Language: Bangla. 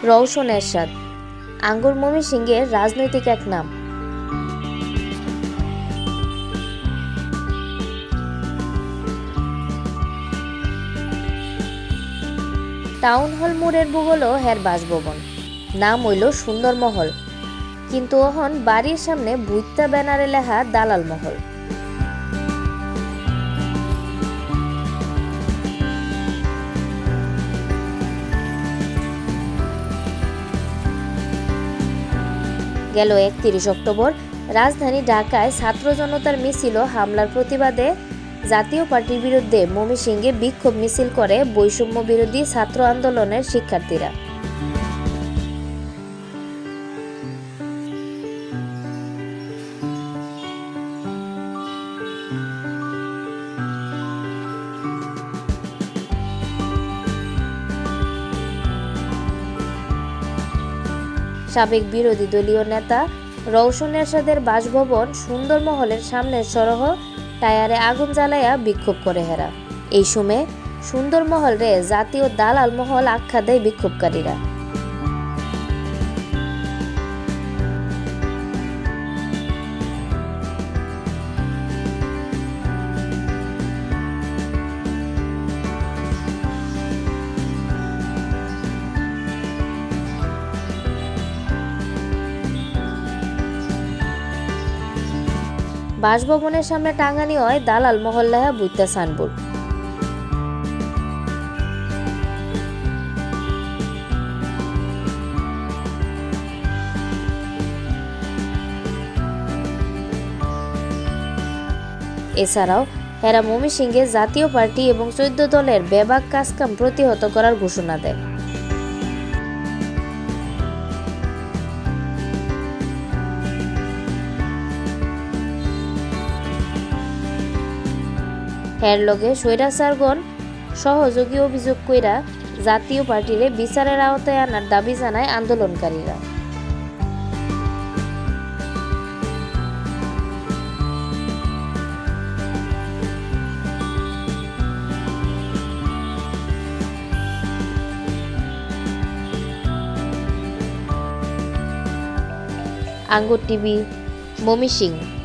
রওশন এরশাদ আঙ্গুর ময়মনসিংহের রাজনৈতিক এক নাম। টাউন হল মোড়ের ভূগোল হের বাসভবন, নাম হইল সুন্দর মহল, কিন্তু অহন বাড়ির সামনে বুইত্তা ব্যানারে লেখা দালাল মহল। গেল 31 অক্টোবর রাজধানী ঢাকায় ছাত্র জনতার মিছিল ও হামলার প্রতিবাদে জাতীয় পার্টির বিরুদ্ধে ময়মনসিংহে বিক্ষোভ মিছিল করে বৈষম্য বিরোধী ছাত্র আন্দোলনের শিক্ষার্থীরা। সাবেক বিরোধী দলীয় নেতা রওশন এরশাদের বাসভবন সুন্দর মহলের সামনের সড়ক টায়ারে আগুন জ্বালাইয়া বিক্ষোভ করে হেরা। এই সময় সুন্দর মহলরে জাতীয় দালাল মহল আখ্যা দেয় বিক্ষোভকারীরা। বাসভবনের সামনে টাঙ্গানি হয় দালাল মহল লেখা বুইত্তা সাইনবোর্ড। এছাড়াও হেরা ময়মনসিংহে জাতীয় পার্টি এবং 14 দলের বেবাক কাজকাম প্রতিহত করার ঘোষণা দেয়। হের লগে স্বৈরাচারগণ সহযোগী অভিযোগ কইরা জাতীয় পার্টিরে বিচারের আওতায় আনার দাবি জানায় আন্দোলনকারীরা। আঙ্গুর টিভি, ময়মনসিংহ।